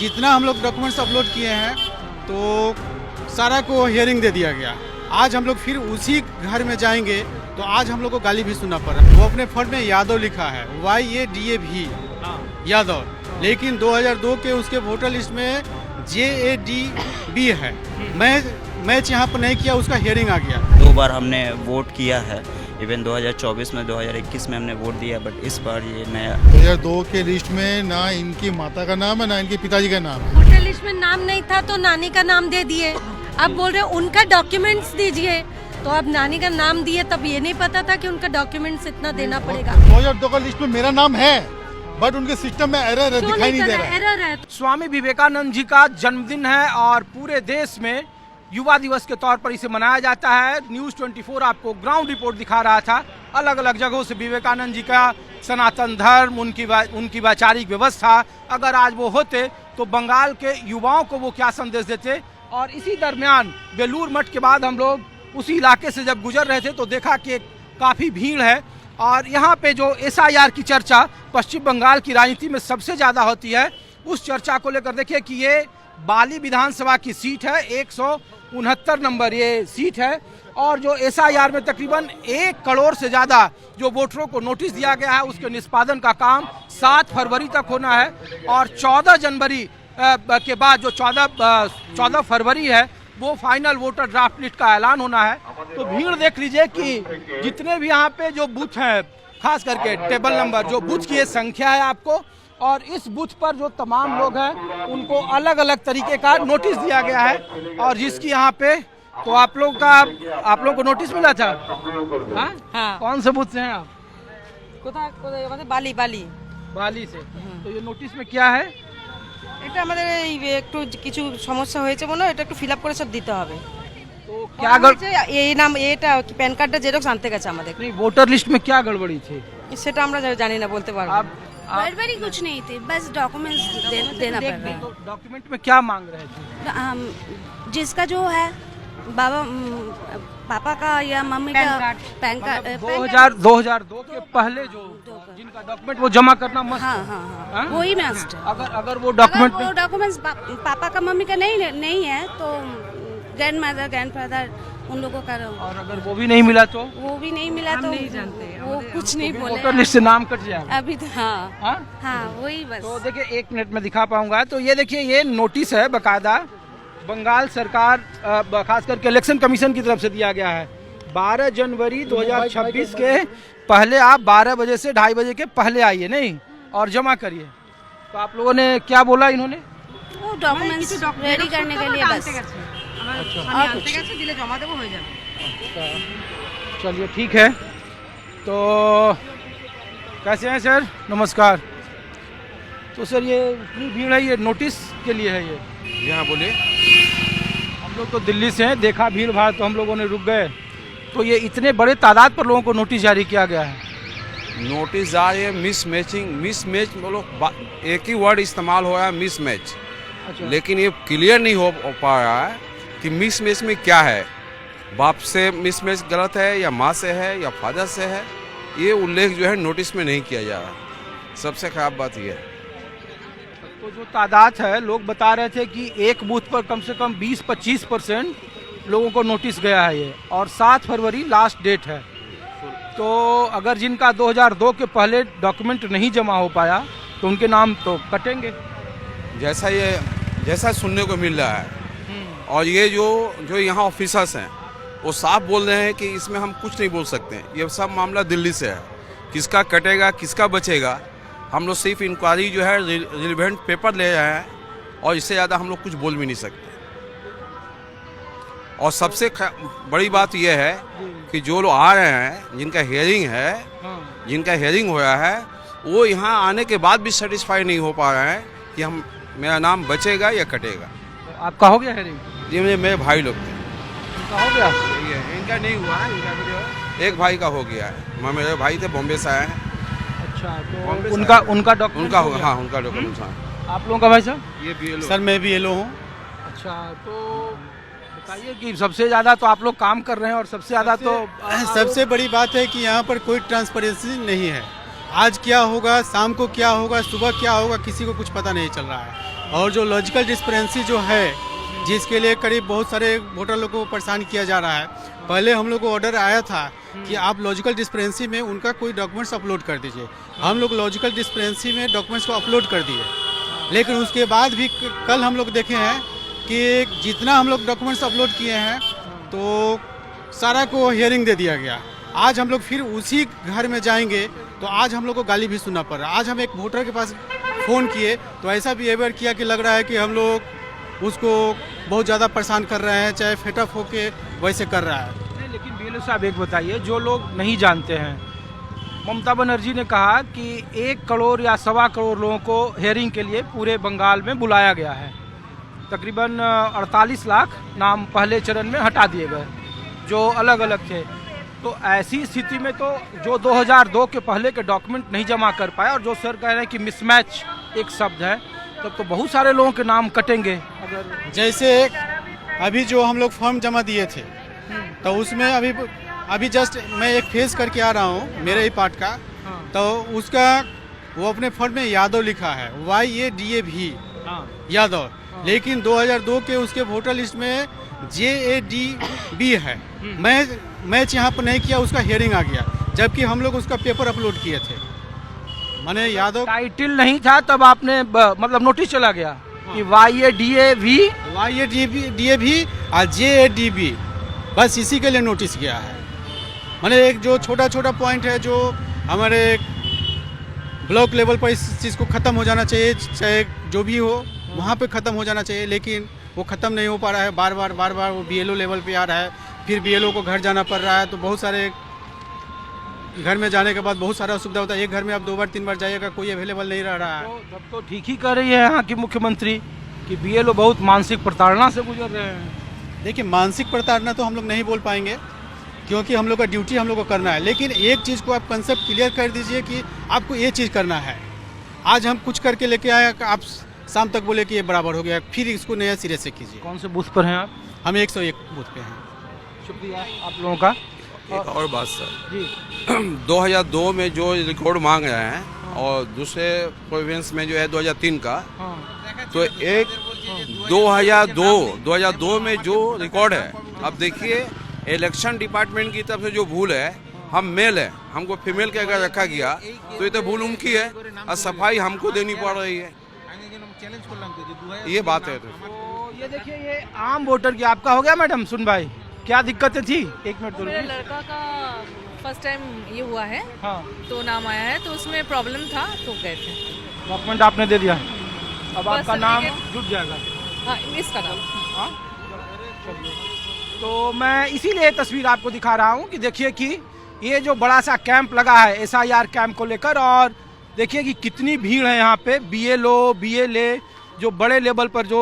जितना हम लोग डॉक्यूमेंट्स अपलोड किए हैं तो सारा को हियरिंग दे दिया गया। आज हम लोग फिर उसी घर में जाएंगे तो आज हम लोग को गाली भी सुनना पड़ रहा है। वो अपने फॉर्म में यादव लिखा है, YADAV यादव, लेकिन 2002 के उसके वोटर लिस्ट में JADB है। मैच यहाँ पर नहीं किया, उसका हियरिंग आ गया। 2 बार हमने वोट किया है, इवन 2024 में 2021 में हमने वोट दिया, बट इस बार ये नया 2002 के लिस्ट में ना इनकी माता का नाम है ना इनके पिताजी का नाम है। वोटर लिस्ट में नाम नहीं था तो नानी का नाम दे दिए। अब बोल रहे उनका डॉक्यूमेंट्स दीजिए, तो अब नानी का नाम दिए, तब ये नहीं पता था कि उनका डॉक्यूमेंट्स इतना देना पड़ेगा। 2002 का लिस्ट में मेरा नाम है, बट उनके सिस्टम में एरर है, दिखाई नहीं दे रहा है। एरर है। स्वामी विवेकानंद जी का जन्मदिन है और पूरे देश में युवा दिवस के तौर पर इसे मनाया जाता है। न्यूज़ 24 आपको ग्राउंड रिपोर्ट दिखा रहा था, अलग अलग जगहों से विवेकानंद जी का सनातन धर्म, उनकी वैचारिक व्यवस्था, अगर आज वो होते तो बंगाल के युवाओं को वो क्या संदेश देते। और इसी दरमियान बेलूर मठ के बाद हम लोग उसी इलाके से जब गुजर रहे थे तो देखा कि काफ़ी भीड़ है और यहाँ पे जो SIR की चर्चा पश्चिम बंगाल की राजनीति में सबसे ज़्यादा होती है, उस चर्चा को लेकर देखिए कि ये बाली विधानसभा की सीट है, 169 नंबर ये सीट है और जो SIR में तकरीबन 1 करोड़ से ज़्यादा जो वोटरों को नोटिस दिया गया है उसके निष्पादन का काम 7 फरवरी तक होना है और 14 जनवरी के बाद जो 14 फरवरी है वो फाइनल वोटर ड्राफ्ट लिस्ट का ऐलान होना है। तो भीड़ देख लीजिए कि जितने भी यहाँ पे जो बूथ हैं, खास करके टेबल नंबर जो बूथ की ये संख्या है आपको, और इस बूथ पर जो तमाम लोग हैं उनको अलग अलग तरीके का नोटिस दिया गया है। और जिसकी यहाँ पे तो आप लोग को नोटिस मिला था। हाँ? कौन से बूथ से हैं आप? बाली से। तो ये नोटिस में क्या है? এটা আমাদের এই একটু কিছু সমস্যা হয়েছে মনে হয়, এটা একটু ফিল আপ করে সব দিতে হবে। तो क्या এই নাম এটা কি প্যান কার্ডটা জেরক্স আনতে গেছে আমাদের। नहीं, वोटर लिस्ट में क्या गड़बड़ी थी সেটা আমরা জানি না, বলতে পারবো না। गड़बड़ी कुछ नहीं थी, बस डॉक्यूमेंट्स देना पड़ रहा तो डॉक्यूमेंट में क्या मांग रहे थे? है। जिसका जो है पापा का या मम्मी का पैन कार्ड 2002 के पहले जो जिनका डॉक्यूमेंट वो जमा करना मस्ट। हाँ? वही मस्ट। अगर वो डॉक्यूमेंट्स पापा का मम्मी का नहीं है तो ग्रैंड मदर ग्रैंड फादर उन लोगों का। और अगर वो भी नहीं मिला तो वो भी नहीं मिला तो नहीं जानते, वो कुछ नहीं बोले। वोटर लिस्ट से नाम कट जाएगा अभी तो। हाँ वही बस। तो देखिए 1 मिनट में दिखा पाऊंगा। तो ये देखिए ये नोटिस है बकायदा बंगाल सरकार खास करके इलेक्शन कमीशन की तरफ से दिया गया है। 12 जनवरी 2026 के पहले आप 12 बजे से 2:30 बजे के पहले आइए नहीं और जमा करिए। तो आप लोगों ने क्या बोला इन्होंने? वो डॉक्यूमेंट्स रेडी करने के लिए बस। चलिए ठीक है। तो कैसे हैं सर? नमस्कार। तो सर ये इतनी भीड़ है, ये नोटिस के लिए है ये? यहाँ बोलिए। हम लोग तो दिल्ली से हैं, देखा भीड़ भाड़ तो हम लोगों ने रुक गए। तो ये इतने बड़े तादाद पर लोगों को नोटिस जारी किया गया है। नोटिस जारी है, मिसमैच बोलो, एक ही वर्ड इस्तेमाल हो रहा है, मिसमैच। लेकिन ये क्लियर नहीं हो पा रहा है कि मिसमैच में क्या है। बाप से मिसमैच गलत है या माँ से है या फादर से है, ये उल्लेख जो है नोटिस में नहीं किया जा रहा। सबसे खराब बात ये है। तो जो तादाद है, लोग बता रहे थे कि एक बूथ पर कम से कम 20-25% लोगों को नोटिस गया है ये, और 7 फरवरी लास्ट डेट है। तो अगर जिनका 2002 के पहले डॉक्यूमेंट नहीं जमा हो पाया तो उनके नाम तो कटेंगे, जैसा सुनने को मिल रहा है। और ये जो यहाँ ऑफिसर्स हैं वो साफ बोल रहे हैं कि इसमें हम कुछ नहीं बोल सकते हैं, ये सब मामला दिल्ली से है। किसका कटेगा किसका बचेगा, हम लोग सिर्फ इंक्वायरी जो है रिलेवेंट पेपर ले रहे हैं और इससे ज़्यादा हम लोग कुछ बोल भी नहीं सकते। और सबसे बड़ी बात यह है कि जो लोग आ रहे हैं, जिनका हियरिंग हो रहा है, वो यहाँ आने के बाद भी सेटिस्फाई नहीं हो पा रहे हैं कि मेरा नाम बचेगा या कटेगा। तो आपका हो गया हियरिंग? ये मेरे भाई लोग थे, इनका हो गया? इनका नहीं हुआ है, इनका एक भाई का हो गया है। मेरे भाई थे, बॉम्बे से आए हैं। अच्छा, तो उनका डॉक्यूमेंट? हाँ, उनका डॉक्यूमेंट। आप लोगों का भाई साहब? ये BLO। सर मैं भी BLO हूँ। अच्छा, तो बताइए कि सबसे ज़्यादा तो आप लोग काम कर रहे हैं और सबसे ज़्यादा तो सबसे बड़ी बात है कि यहाँ पर कोई ट्रांसपेरेंसी नहीं है। आज क्या होगा, शाम को क्या होगा, सुबह क्या होगा, किसी को कुछ पता नहीं चल रहा है। और जो लॉजिकल डिस्पेरेंसी जो है, जिसके लिए करीब बहुत सारे वोटर लोगों को परेशान किया जा रहा है। पहले हम लोग को ऑर्डर आया था कि आप लॉजिकल डिस्पेरेंसी में उनका कोई डॉक्यूमेंट्स अपलोड कर दीजिए। हम लोग लॉजिकल डिस्पेरेंसी में डॉक्यूमेंट्स को अपलोड कर दिए, लेकिन उसके बाद भी कल हम लोग देखे हैं कि जितना हम लोग डॉक्यूमेंट्स अपलोड किए हैं तो सारा को हियरिंग दे दिया गया। आज हम लोग फिर उसी घर में जाएंगे तो आज हम लोग को गाली भी सुनना पड़ रहा है। आज हम एक वोटर के पास फ़ोन किए तो ऐसा बिहेवियर किया कि लग रहा है कि हम लोग उसको बहुत ज़्यादा परेशान कर रहे हैं, चाहे फेटअप होके वैसे कर रहा है। नहीं, लेकिन बीएलओ साहब एक बताइए, जो लोग नहीं जानते हैं, ममता बनर्जी ने कहा कि 1 करोड़ या 1.25 करोड़ लोगों को हियरिंग के लिए पूरे बंगाल में बुलाया गया है। तकरीबन 48 लाख नाम पहले चरण में हटा दिए गए जो अलग अलग थे। तो ऐसी स्थिति में तो जो 2002 के पहले के डॉक्यूमेंट नहीं जमा कर पाए, और जो सर कह रहे हैं कि मिसमैच एक शब्द है, तब तो बहुत सारे लोगों के नाम कटेंगे। अगर जैसे अभी जो हम लोग फॉर्म जमा दिए थे तो उसमें अभी जस्ट मैं एक फेस करके आ रहा हूँ मेरे ही पार्ट का, तो उसका वो अपने फॉर्म में यादव लिखा है, YADAV यादव, लेकिन 2002 के उसके वोटर लिस्ट में JADB है। मैच यहाँ पर नहीं किया, उसका हियरिंग आ गया, जबकि हम लोग उसका पेपर अपलोड किए थे। मैंने यादव टाइटल नहीं था तब आपने मतलब नोटिस चला गया कि YADAV और JADB, बस इसी के लिए नोटिस गया है। मैंने एक जो छोटा छोटा पॉइंट है जो हमारे ब्लॉक लेवल पर इस चीज़ को ख़त्म हो जाना चाहिए, चाहे जो भी हो वहाँ पे ख़त्म हो जाना चाहिए, लेकिन वो ख़त्म नहीं हो पा रहा है। बार बार वो BLO लेवल पे आ रहा है, फिर BLO को घर जाना पड़ रहा है, तो बहुत सारे घर में जाने के बाद बहुत सारा असुविधा होता है। एक घर में आप 2 बार 3 बार जाइएगा, कोई अवेलेबल नहीं रह रहा है। तब तो ठीक ही कर रही है यहाँ की मुख्यमंत्री कि BLO बहुत मानसिक प्रताड़ना से गुजर रहे हैं। देखिए, मानसिक प्रताड़ना तो हम लोग नहीं बोल पाएंगे क्योंकि हम लोग का ड्यूटी हम लोग को करना है, लेकिन एक चीज़ को आप कंसेप्ट क्लियर कर दीजिए कि आपको ये चीज़ करना है। आज हम कुछ करके लेके आए, आप शाम तक बोले कि ये बराबर हो गया, फिर इसको नया सिरे से कीजिए। कौन से बूथ पर हैं आप? हम 101 बूथ पे हैं। शुक्रिया आप लोगों का। एक और बात सर जी 2002 में जो रिकॉर्ड मांग रहे हैं और दूसरे प्रोविंस में जो है 2003 का, तो एक 2002 में जो रिकॉर्ड है, अब देखिए इलेक्शन डिपार्टमेंट की तरफ से जो भूल है, हम मेल है, हमको फीमेल के अगर रखा गया तो ये तो भूल उनकी है और सफाई हमको देनी पड़ रही है, ये बात है। तो ये देखिए, ये आम वोटर की आपका हो गया मैडम सुन भाई, क्या दिक्कतें थी? 1 मिनट मेरे लड़का का फर्स्ट टाइम ये हुआ है, हाँ, तो नाम आया है, तो उसमें प्रॉब्लम था तो गए थे। डॉक्यूमेंट आपने दे दिया, अब आपका नाम जुट जाएगा। हाँ, इसका नाम। हाँ? तो मैं इसीलिए ये तस्वीर आपको दिखा रहा हूँ कि देखिए कि ये जो बड़ा सा कैंप लगा है SIR कैंप को लेकर, और देखिए कि कितनी भीड़ है यहाँ पे। BLO BLA जो बड़े लेवल पर जो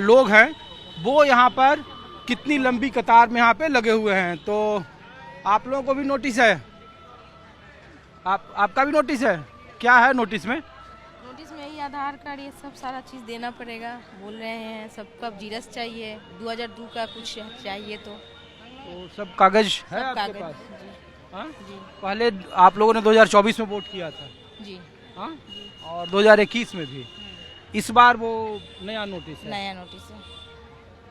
लोग हैं वो यहाँ पर कितनी लंबी कतार में यहाँ पे लगे हुए हैं। तो आप लोगों को भी नोटिस है, आपका भी नोटिस है? क्या है नोटिस में? नोटिस में यही आधार कार्ड ये सब सारा चीज़ देना पड़ेगा बोल रहे हैं, सबका जीरस चाहिए, 2002 का कुछ चाहिए, तो सब कागज है सब आपके कागज पास? जी हाँ? जी पहले आप लोगों ने 2024 में वोट किया था, जी हाँ? और 2021 में भी। इस बार वो नया नोटिस है, नया नोटिस है।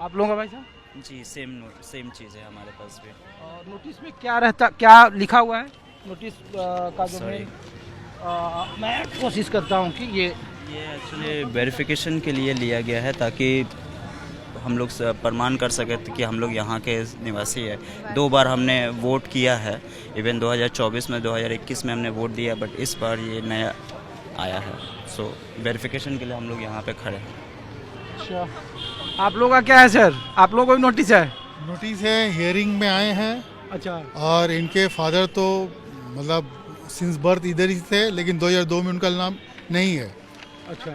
आप लोगों का भाई साहब? जी सेम चीज़ है हमारे पास भी। और नोटिस में क्या रहता, क्या लिखा हुआ है नोटिस का? जो मैं कोशिश करता हूँ कि ये एक्चुअली वेरिफिकेशन के लिए लिया गया है ताकि हम लोग प्रमाण कर सके कि हम लोग यहाँ के निवासी है। 2 बार हमने वोट किया है, इवन 2024 में 2021 में हमने वोट दिया, बट इस बार ये नया आया है, सो वेरिफिकेशन के लिए हम लोग यहाँ पे खड़े हैं। अच्छा, आप लोगों का क्या है सर? आप लोगों को भी नोटिस है? नोटिस है, हियरिंग में आए हैं। अच्छा, और इनके फादर तो मतलब सिंस बर्थ इधर ही थे, लेकिन 2002 में उनका नाम नहीं है। अच्छा,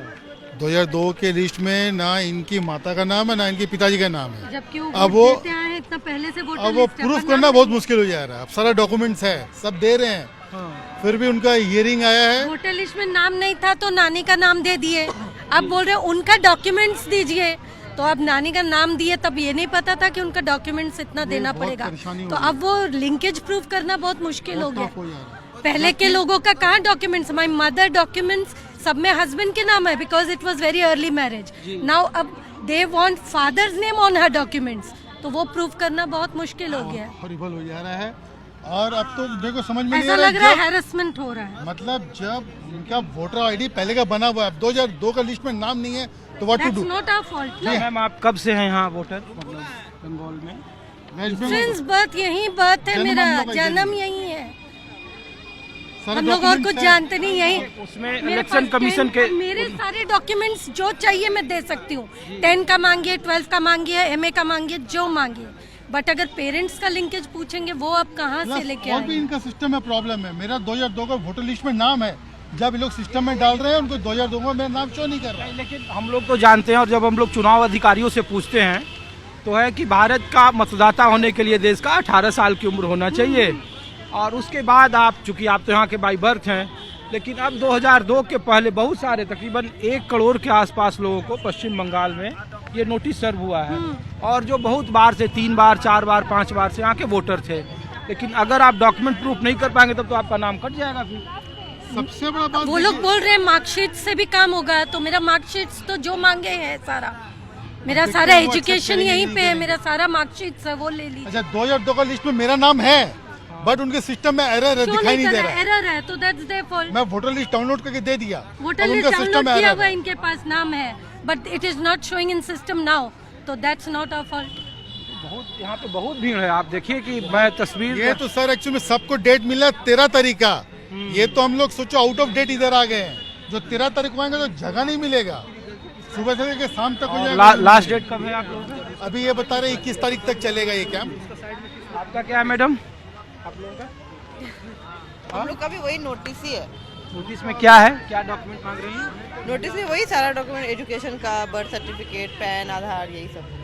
2002 के लिस्ट में ना इनकी माता का नाम है ना इनके पिताजी का नाम है। जबकि अब वो इतना पहले से वोटर अब वो लिस्ट है, प्रूफ पर करना नाम बहुत मुश्किल हो जा रहा है। अब सारा डॉक्यूमेंट्स है, सब दे रहे हैं, हाँ। फिर भी उनका हियरिंग आया है। वोटर लिस्ट में नाम नहीं था तो नानी का नाम दे दिए। अब बोल रहे उनका डॉक्यूमेंट्स दीजिए, तो अब नानी का नाम दिए, तब ये नहीं पता था कि उनका डॉक्यूमेंट्स इतना देना बहुत पड़ेगा, परेशानी हो तो रही है। अब वो लिंकेज प्रूफ करना बहुत मुश्किल हो गया। टफ हो जा रहा है। पहले के लोगों का कहाँ डॉक्यूमेंट्स, माय मदर डॉक्यूमेंट्स सब में हस्बैंड के नाम है because it was very early marriage. Now अब they want father's name on her documents, तो वो प्रूव करना बहुत मुश्किल हो गया है. हॉरिबल हो जा रहा है. और अब तो देखो समझ में नहीं ऐसा आ रहा लग रहा है जब- हैरेसमेंट हो रहा है. मतलब जब इनका वोटर आईडी पहले का बना हुआ है, 2002 का लिस्ट में नाम नहीं है, तो what to that's do. Not our fault. Ma'am आप कब से हैं यहाँ वोटर, मतलब बंगाल में? सिंस बर्थ यही बर्थ है जन्म मेरा, हम लोग का जन्म यही यही है. सारे हम लोग और documents कुछ हैं. जानते नहीं. यही उसमें मेरे इलेक्शन पास कमीशन 10 के मेरे सारे डॉक्यूमेंट्स जो चाहिए मैं दे सकती हूँ. 10 का मांगिए, 12 का मांगिए, MA का मांगिए, जो मांगिए. बट अगर पेरेंट्स का लिंकेज पूछेंगे वो अब कहाँ से लेके और भी आएंगे? इनका सिस्टम में प्रॉब्लम है. मेरा 2002 का वोटर लिस्ट में नाम है, जब ये लोग सिस्टम में डाल रहे हैं उनको 2002 में मेरा नाम क्यों नहीं कर रहा है. लेकिन हम लोग तो जानते हैं, और जब हम लोग चुनाव अधिकारियों से पूछते हैं तो है कि भारत का मतदाता होने के लिए देश का 18 साल की उम्र होना चाहिए, और उसके बाद आप, चूंकि आप तो यहाँ के बाई बर्थ हैं, लेकिन अब 2002 के पहले बहुत सारे, तकरीबन 1 करोड़ के आसपास लोगों को पश्चिम बंगाल में ये नोटिस सर्व हुआ है, और जो बहुत बार से 3 बार 4 बार 5 बार से यहाँ के वोटर थे. लेकिन अगर आप डॉक्यूमेंट प्रूफ नहीं कर पाएंगे तब तो आपका नाम कट जाएगा. फिर सबसे बड़ा बात वो लोग बोल रहे हैं मार्कशीट से भी काम होगा, तो मेरा मार्कशीट्स तो जो मांगे हैं सारा, मेरा सारा वो एजुकेशन accept यहीं करेंगे, पे है, नहीं मेरा सारा मार्कशीट्स है, वो ले लीजिए. अच्छा 2002 का लिस्ट में मेरा नाम है, बट उनके सिस्टम में एरर है, क्यों दिखाई नहीं कर दे रहा रहा है. एरर है तो दैट्स देयर फॉल्ट. मैं वोटर लिस्ट डाउनलोड करके दे दिया, वोटर अब लिस्ट उनका सिस्टम डाउनलोड में किया एरर हुआ है. इनके पास नाम है, but it is not showing in system now, तो दैट्स नॉट आवर फॉल्ट. बहुत यहाँ पे बहुत भीड़ है. आप देखिए कि मैं तस्वीर ये तो सर एक्चुअली में सबको डेट मिला 13 तारीख का. ये तो हम लोग सोचो आउट ऑफ डेट इधर आ गए हैं. जो 13 तारीख को आएंगे तो जगह नहीं मिलेगा, सुबह से लेकर शाम तक हो जाएगा. लास्ट डेट कब है आप लोगों का? अभी ये बता रहे 21 तारीख तक चलेगा ये कैंप. आपका क्या है मैडम, आप लोगों का? हम लोग का भी वही नोटिस ही है. नोटिस में क्या है, क्या डॉक्यूमेंट मांग रही हैं? नोटिस में वही सारा डॉक्यूमेंट, एजुकेशन का, बर्थ सर्टिफिकेट, पैन, आधार, यही सब.